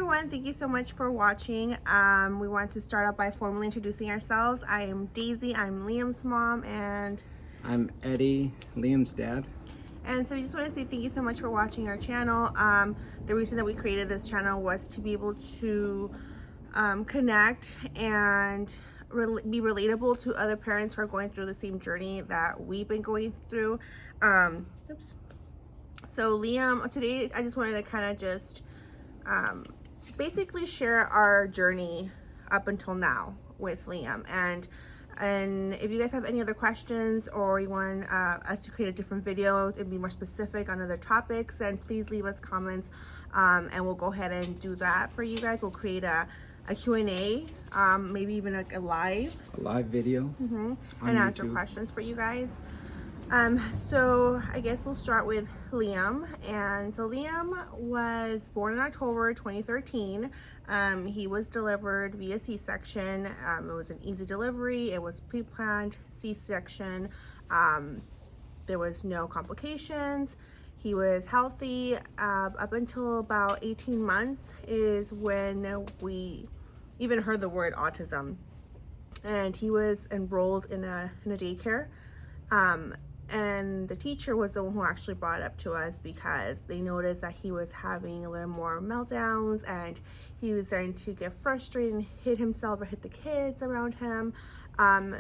everyone, thank you so much for watching. We want to start out by formally introducing ourselves. I am Daisy, I'm Liam's mom, and I'm Eddie, Liam's dad. so we just want to say thank you so much for watching our channel. The reason that we created this channel was to be able to connect and be relatable to other parents who are going through the same journey that we've been going through. So Liam, today I just wanted to kind of just basically share our journey up until now with Liam, and if you guys have any other questions or you want us to create a different video and be more specific on other topics, then please leave us comments, and we'll go ahead and do that for you guys. We'll create a Q&A, maybe even like a live video and on answer YouTube. questions for you guys. So I guess we'll start with Liam. And so Liam was born in October 2013. He was delivered via C-section. It was an easy delivery. It was pre-planned C-section. There was no complications. He was healthy. Up until about 18 months is when we even heard the word autism. And he was enrolled in a daycare. And the teacher was the one who actually brought it up to us because they noticed that he was having a little more meltdowns and he was starting to get frustrated and hit himself or hit the kids around him.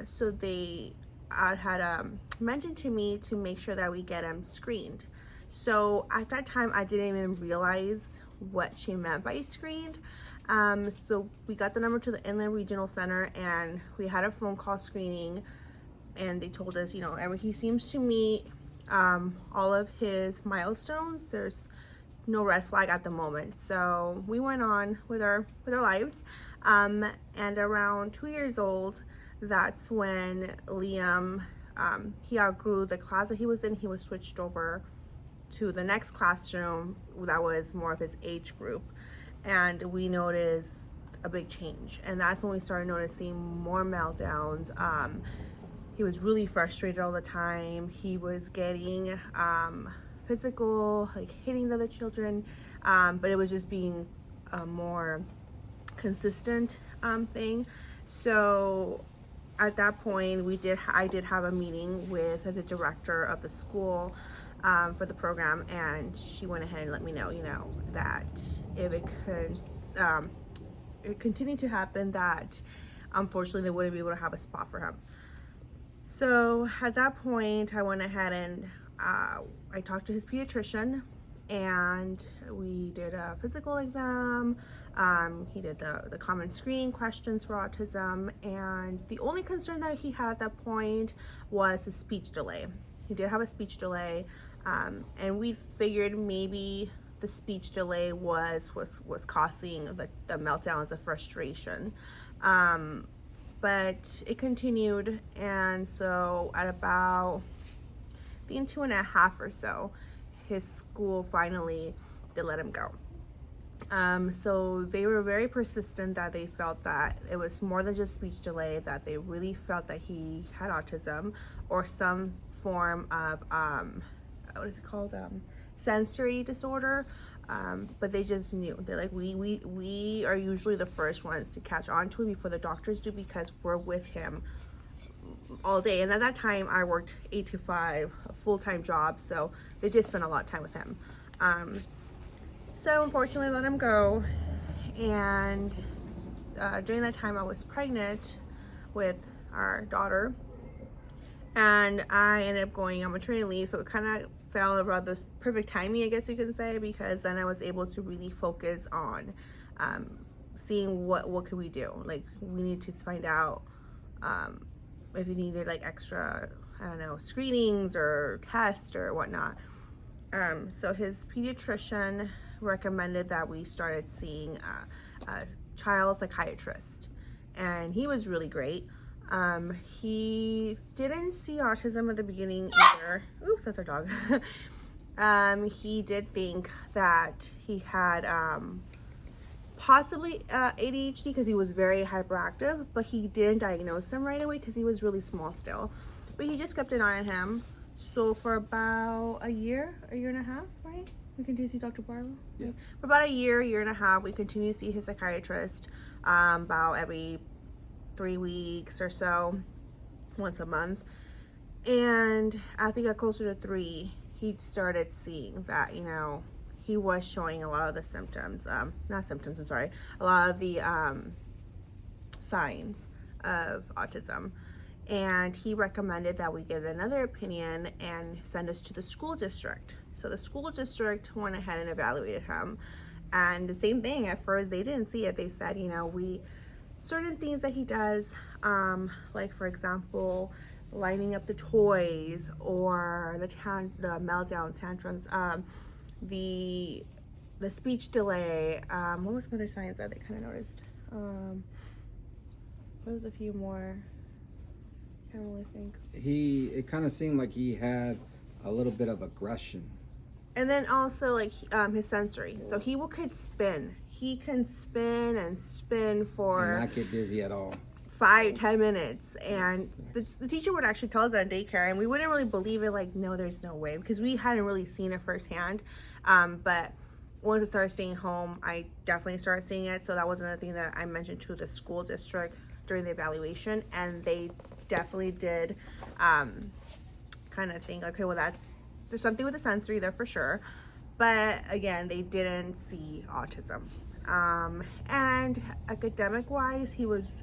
So they had mentioned to me to make sure that we get him screened. So at that time, I didn't even realize what she meant by screened. So we got the number to the Inland Regional Center and we had a phone call screening. And they told us, he seems to meet all of his milestones. There's no red flag at the moment. So we went on with our lives. And around 2 years old, that's when Liam, he outgrew the class that he was in. He was switched over to the next classroom that was more of his age group. And we noticed a big change. And that's when we started noticing more meltdowns. He was really frustrated all the time. He was getting physical, like hitting the other children, but it was just being a more consistent thing. So at that point, I did have a meeting with the director of the school for the program, and she went ahead and let me know, that if it could continue to happen, that unfortunately they wouldn't be able to have a spot for him. So at that point, I went ahead and I talked to his pediatrician, and we did a physical exam. He did the common screening questions for autism, and the only concern that he had at that point was his speech delay. He did have a speech delay, and we figured maybe the speech delay was causing the meltdowns of frustration. But it continued, and so at about, I think 2.5 or so, his school finally did let him go. So they were very persistent that they felt that it was more than just speech delay, that they really felt that he had autism or some form of, what is it called, sensory disorder. But they just knew. They're like, we are usually the first ones to catch on to it before the doctors do, because we're with him all day. And at that time, I worked 8 to 5, a full-time job, so they did spend a lot of time with him. So unfortunately, let him go. And during that time, I was pregnant with our daughter, and I ended up going on maternity leave, so it kind of fell around this perfect timing, I guess you could say, because then I was able to really focus on seeing what could we do. Like, we need to find out if we needed like extra, I don't know, screenings or tests or whatnot. So his pediatrician recommended that we started seeing a child psychiatrist, and he was really great. He didn't see autism at the beginning either. Oops, that's our dog. He did think that he had possibly ADHD because he was very hyperactive, but he didn't diagnose him right away because he was really small still. But he just kept an eye on him. So for about a year and a half, right? We continue to see Dr. Barlow? Yeah. For about a year and a half, we continue to see his psychiatrist about every 3 weeks or so, once a month. And as he got closer to 3, he started seeing that, he was showing a lot of the symptoms, not symptoms, I'm sorry, a lot of the signs of autism. And he recommended that we get another opinion and send us to the school district. So the school district went ahead and evaluated him. And the same thing, at first they didn't see it. They said, certain things that he does, like for example, lining up the toys or the meltdowns, tantrums, the speech delay. What was some other signs that they kind of noticed? There was a few more. I can't really think. It kind of seemed like he had a little bit of aggression. And then also like his sensory. So could spin. He can spin and spin for And not get dizzy at all. 5-10 minutes. And the teacher would actually tell us that in daycare, and we wouldn't really believe it, like, no, there's no way, because we hadn't really seen it firsthand. But once I started staying home, I definitely started seeing it. So that was another thing that I mentioned to the school district during the evaluation, and they definitely did kind of think, okay, well, there's something with the sensory there for sure. But again, they didn't see autism. And academic wise, he was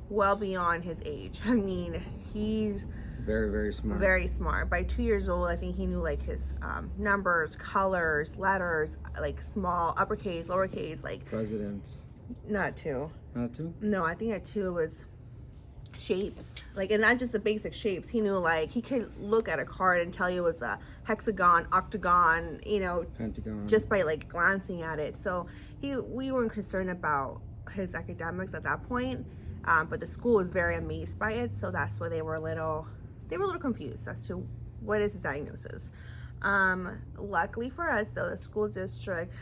well beyond his age. I mean, he's very, very smart. Very smart. By 2 years old, I think he knew like his numbers, colors, letters, like small, uppercase, lowercase, like presidents. Not 2. Not 2? No, I think at 2 it was shapes, like, and not just the basic shapes. He knew, like, he could look at a card and tell you it was a hexagon, octagon, pentagon, just by like glancing at it. So we weren't concerned about his academics at that point, but the school was very amazed by it. So that's why they were a little confused as to what is his diagnosis. Luckily for us, though, the school district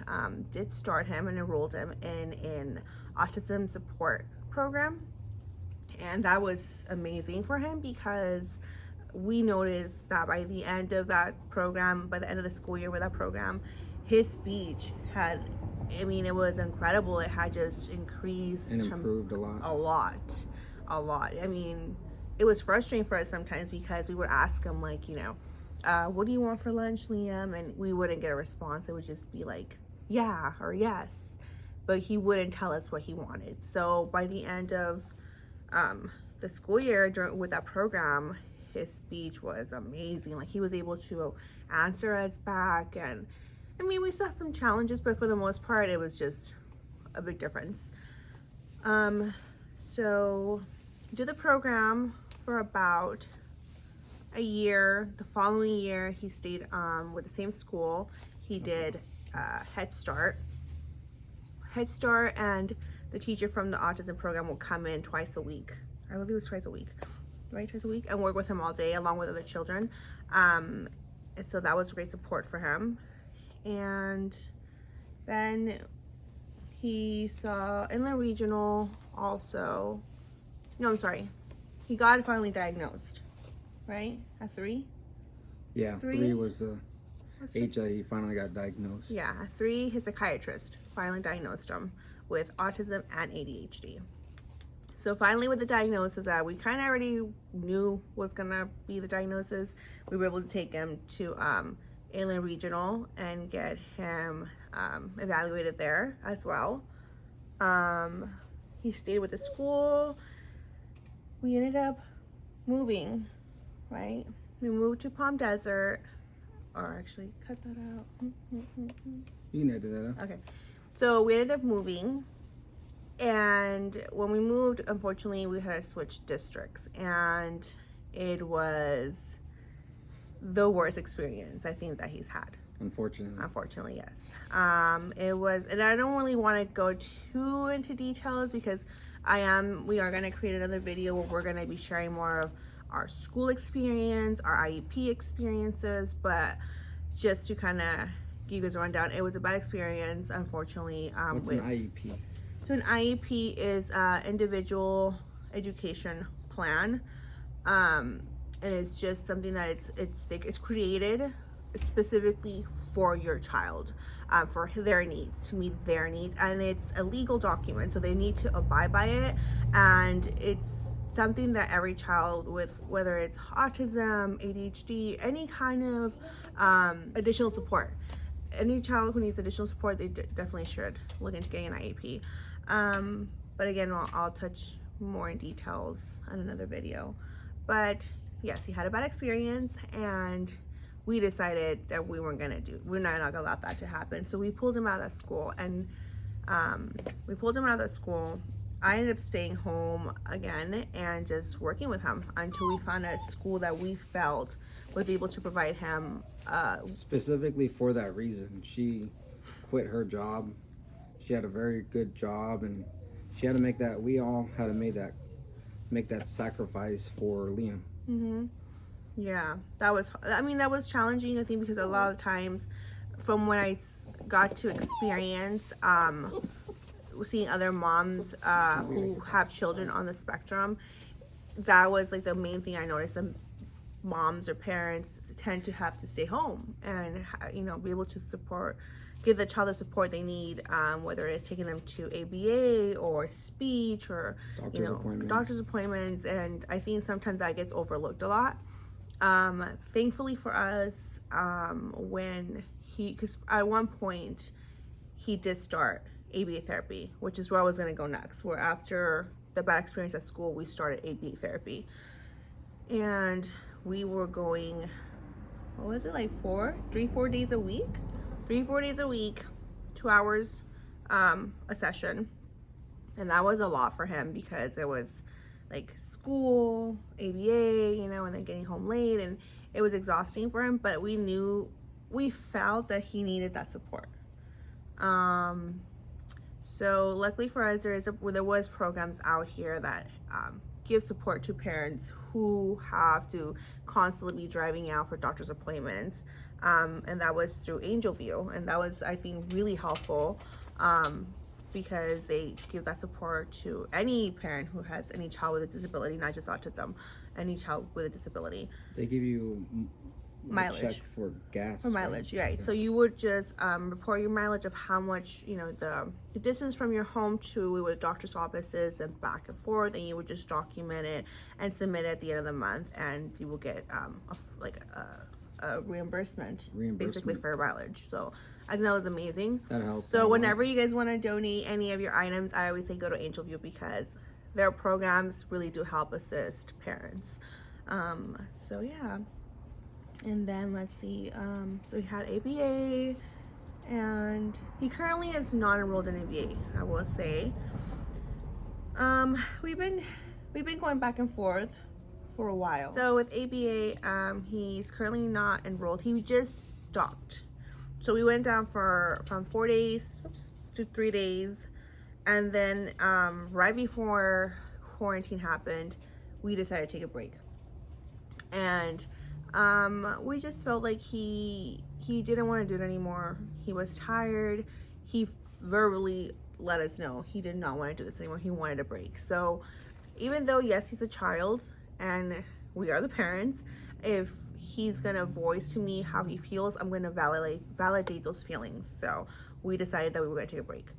did start him and enrolled him in an autism support program. And that was amazing for him, because we noticed that by the end of that program, by the end of the school year with that program, his speech it was incredible. It had just increased and improved a lot. A lot. I mean, it was frustrating for us sometimes, because we would ask him, like, what do you want for lunch, Liam? And we wouldn't get a response. It would just be like, yeah or yes. But he wouldn't tell us what he wanted. So by the end of the school year with that program, his speech was amazing. Like, he was able to answer us back, and I mean, we still have some challenges, but for the most part, it was just a big difference. So did the program for about a year. The following year, he stayed with the same school. He did Head Start, and the teacher from the autism program will come in twice a week. I believe it was twice a week, right? Twice a week, and work with him all day along with other children. And so that was great support for him. And then he saw Inland Regional also. No, I'm sorry. He got finally diagnosed, right? At 3? Yeah, 3 was the age that he finally got diagnosed. Yeah, at 3, his psychiatrist finally diagnosed him with autism and ADHD. So finally, with the diagnosis that we kind of already knew was gonna be the diagnosis, we were able to take him to Inland Regional and get him evaluated there as well. He stayed with the school. We ended up moving, right? We moved to Palm Desert, or actually cut that out. You can edit that out. Okay. So we ended up moving, and when we moved, unfortunately, we had to switch districts, and it was the worst experience I think that he's had. Unfortunately, yes. It was, and I don't really want to go too into details, because we are going to create another video where we're going to be sharing more of our school experience, our IEP experiences, but just to kind of give you guys a rundown, it was a bad experience, unfortunately. What's an IEP? So an IEP is Individual Education Plan, and it's just something that it's created specifically for your child, for their needs, to meet their needs. And it's a legal document, so they need to abide by it. And it's something that every child with, whether it's autism, ADHD, any kind of additional support, any child who needs additional support, they definitely should look into getting an IEP. But again, I'll touch more in details on another video. But yes, he had a bad experience, and we decided that we're not gonna allow that to happen. So we pulled him out of that school, and I ended up staying home again and just working with him until we found a school that we felt was able to provide him. Specifically for that reason, she quit her job. She had a very good job, and she had to make that. We all had to make that sacrifice for Liam. Mm-hmm. Yeah, that was challenging, I think, because a lot of times, from when I got to experience seeing other moms who have children on the spectrum, that was like the main thing I noticed. The moms or parents tend to have to stay home and be able to give the child the support they need, whether it's taking them to ABA or speech or doctor's appointments. And I think sometimes that gets overlooked a lot. Thankfully for us, because at one point he did start ABA therapy, which is where I was going to go next, where after the bad experience at school, we started ABA therapy. And we were going, what was it, like 4 days a week? 3-4 days a week, 2 hours a session. And that was a lot for him because it was like school, ABA, and then getting home late, and it was exhausting for him. But we felt that he needed that support. So luckily for us, there was programs out here that give support to parents who have to constantly be driving out for doctor's appointments. And that was through Angel View, and that was, I think, really helpful, because they give that support to any parent who has any child with a disability, not just autism, any child with a disability. They give you mileage, check for gas. For mileage, right? Yeah. So you would just report your mileage of how much, the distance from your home to the doctor's offices and back and forth, and you would just document it and submit it at the end of the month, and you will get a reimbursement basically for mileage. So I think that was amazing. That helps. So whenever you guys want to donate any of your items, I always say go to Angel View, because their programs really do help assist parents. So yeah. And then let's see, so he had ABA, and he currently is not enrolled in ABA, I will say. We've been going back and forth for a while. So with ABA, he's currently not enrolled. He just stopped. So we went down from 4 days to 3 days, and then right before quarantine happened, we decided to take a break. And we just felt like he didn't want to do it anymore. He was tired. He verbally let us know he did not want to do this anymore. He wanted a break. So even though, yes, he's a child and we are the parents, if he's gonna voice to me how he feels, I'm gonna validate those feelings. So we decided that we were gonna take a break.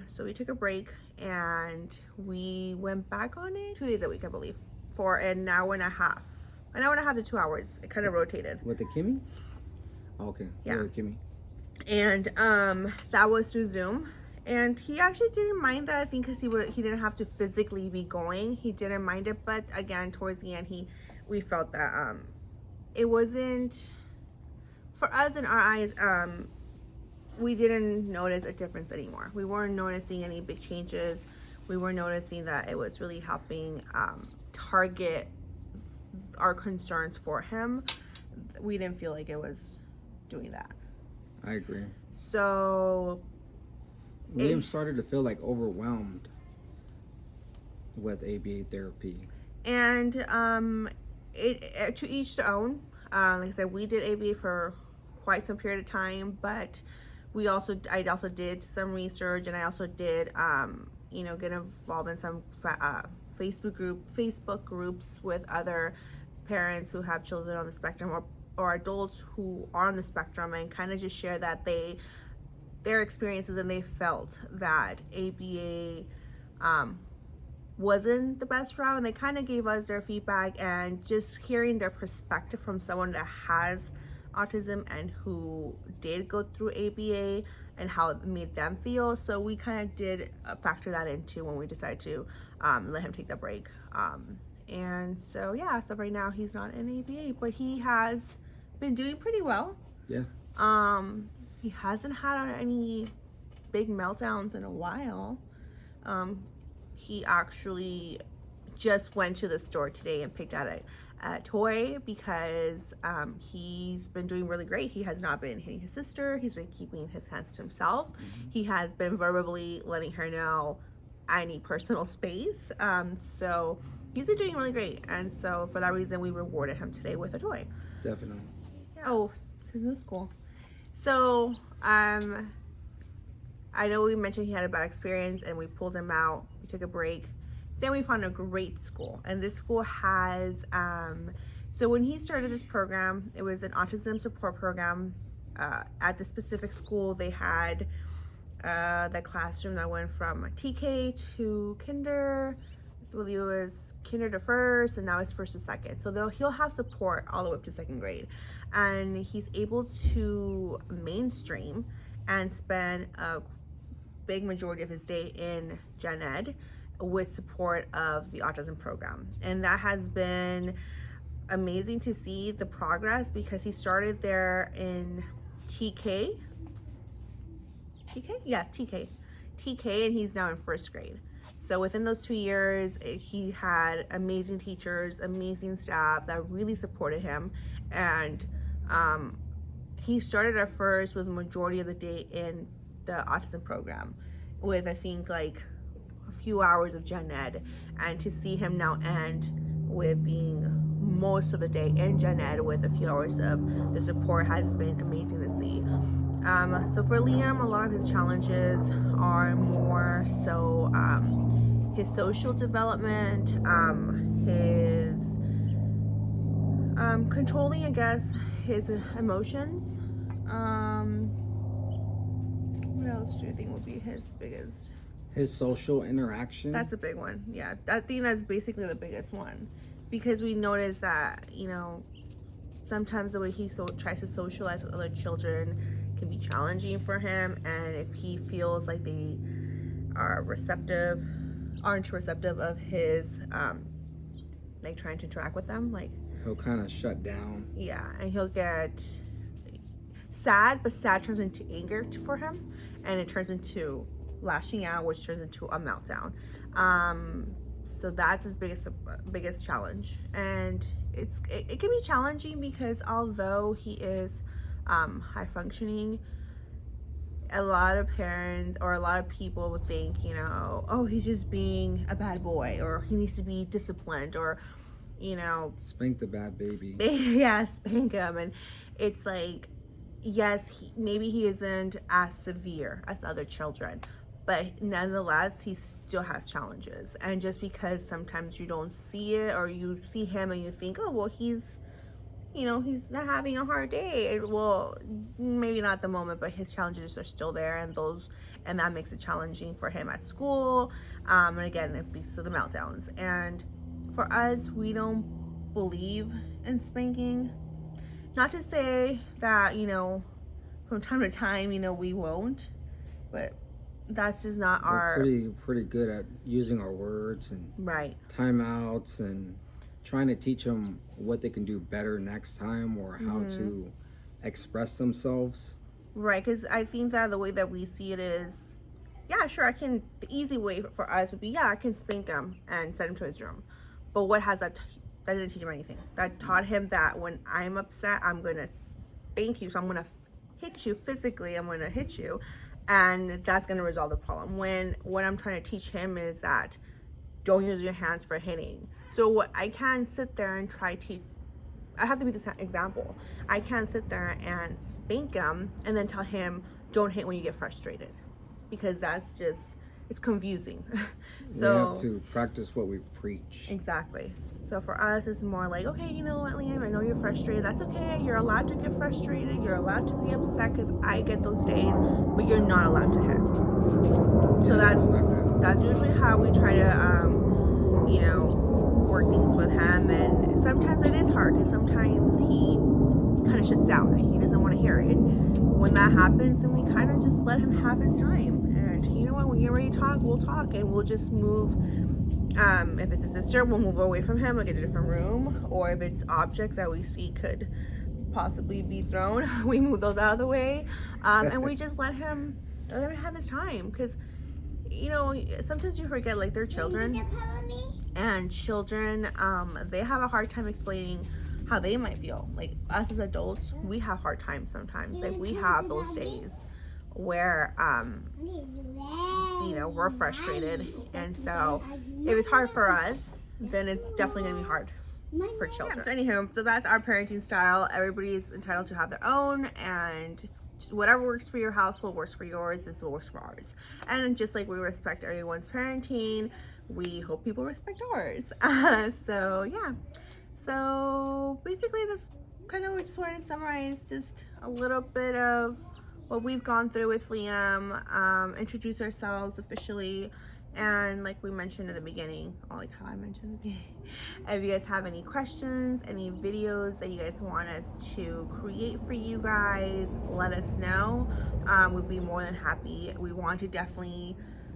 So we took a break, and we went back on it 2 days a week, I believe, for an hour and a half to 2 hours. It kind of rotated. With the Kimmy? Oh, okay. Yeah. With Kimmy. And that was through Zoom. And he actually didn't mind that, I think, because he didn't have to physically be going. He didn't mind it. But again, towards the end, we felt that it wasn't, for us in our eyes, we didn't notice a difference anymore. We weren't noticing any big changes. We were noticing that it was really helping target our concerns for him. We didn't feel like it was doing that. I agree. So Liam started to feel like overwhelmed with ABA therapy. And to each their own. Like I said, we did ABA for quite some period of time, but I also did some research, and I also did get involved in some Facebook groups with other parents who have children on the spectrum, or or adults who are on the spectrum and kind of just share that their experiences, and they felt that ABA wasn't the best route, and they kind of gave us their feedback, and just hearing their perspective from someone that has autism and who did go through ABA and how it made them feel. So we kind of did factor that into when we decided to let him take the break. And so yeah, so right now he's not in ABA, but he has been doing pretty well. Yeah. He hasn't had any big meltdowns in a while. He actually just went to the store today and picked out a toy because he's been doing really great. He has not been hitting his sister. He's been keeping his hands to himself. He has been verbally letting her know, I need personal space. So he's been doing really great. And so for that reason, we rewarded him today with a toy. Definitely. Oh, his new school. So I know we mentioned he had a bad experience and we pulled him out. We took a break. Then we found a great school, and this school has so when he started this program, it was an autism support program. At the specific school, they had the classroom that went from TK to kinder. I believe it was kinder to first, and now it's first to second. So he'll have support all the way up to second grade, and he's able to mainstream and spend a big majority of his day in gen ed with support of the autism program. And that has been amazing to see the progress, because he started there in TK, and he's now in first grade. So within those 2 years, he had amazing teachers, amazing staff that really supported him. And he started at first with the majority of the day in the autism program with, I think, like a few hours of gen ed, and to see him now end with being most of the day in gen ed with a few hours of the support has been amazing to see. So for Liam, a lot of his challenges are more so his social development, his controlling, I guess, his emotions. What else do you think would be his biggest? His social interaction. That's a big one. Yeah, I think that's basically the biggest one, because we notice that, you know, sometimes the way he tries to socialize with other children can be challenging for him, and if he feels like they aren't receptive of his like trying to interact with them, like he'll kind of shut down. Yeah, and he'll get sad, but sad turns into anger for him, and it turns into lashing out, which turns into a meltdown. So that's his biggest challenge, and it can be challenging because although he is high functioning, a lot of parents or a lot of people would think, you know, oh, he's just being a bad boy, or he needs to be disciplined, or, you know, spank the bad baby. Spank him. And it's like, yes, maybe he isn't as severe as other children, but nonetheless, he still has challenges. And just because sometimes you don't see it, or you see him and you think, oh, well, he's not having a hard day. Well, maybe not at the moment, but his challenges are still there, and that makes it challenging for him at school. And again, it leads to the meltdowns. And for us, we don't believe in spanking. Not to say that, you know, from time to time, you know, we won't, but that's just not We're pretty good at using our words and right timeouts and trying to teach them what they can do better next time, or how to express themselves. Right, because I think that the way that we see it is, yeah, sure, the easy way for us would be, yeah, I can spank him and send him to his room. But what has that didn't teach him anything. That taught him that when I'm upset, I'm going to spank you. So I'm going to hit you physically. I'm going to hit you. And that's going to resolve the problem. When what I'm trying to teach him is that don't use your hands for hitting. So what I can't sit there and I have to be this example. I can't sit there and spank him and then tell him don't hit when you get frustrated, because it's confusing. So we have to practice what we preach. Exactly. So for us, it's more like, okay, you know what, Liam, I know you're frustrated. That's okay. You're allowed to get frustrated. You're allowed to be upset, because I get those days, but you're not allowed to hit. So that's usually how we try to, you know, work things with him. And sometimes it is hard, because sometimes he kind of shuts down and he doesn't want to hear it. And when that happens, then we kind of just let him have his time. And you know what, when you're ready to talk, we'll talk, and we'll just move. If it's a sister, we'll move away from him, we'll get a different room. Or if it's objects that we see could possibly be thrown, we move those out of the way. And we just let him have his time. Because, you know, sometimes you forget, like, they're children. And children, they have a hard time explaining how they might feel. Like, us as adults, we have hard times sometimes. Like, we have those days where, you know, we're frustrated. And so if it's hard for us, then it's definitely going to be hard for children. Yeah, so anywho, so that's our parenting style. Everybody's entitled to have their own, and whatever works for your household works for yours. This is what works for ours. And just like we respect everyone's parenting, we hope people respect ours. So yeah, so basically this kind of, we just wanted to summarize just a little bit of what we've gone through with Liam, introduce ourselves officially, and like we mentioned in the beginning, or like how I mentioned in the beginning, if you guys have any questions, any videos that you guys want us to create for you guys, let us know. We'd be more than happy. We want to definitely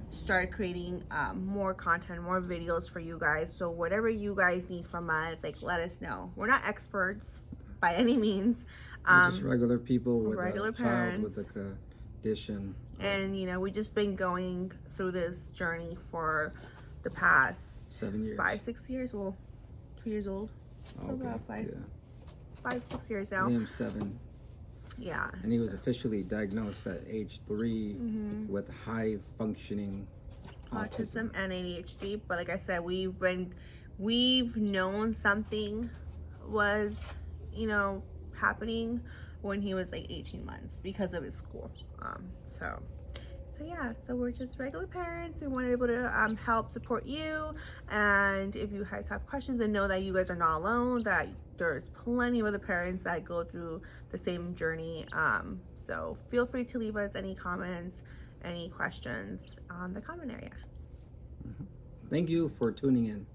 start creating more content, more videos for you guys. So whatever you guys need from us, like, let us know. We're not experts by any means. We're just regular people with regular a parents. child with a condition. And, you know, we just been going through this journey for the past 7 years. 5-6 years. Well, 2 years old. Okay. About 5-6 years now. Liam's 7. Yeah. And he was officially diagnosed at age 3 with high functioning autism and ADHD. But like I said, we've known something was, you know, happening when he was like 18 months because of his school. So yeah, so we're just regular parents. We want to be able to help support you, and if you guys have questions, and know that you guys are not alone, that there's plenty of other parents that go through the same journey. So feel free to leave us any comments, any questions on the comment area. Thank you for tuning in.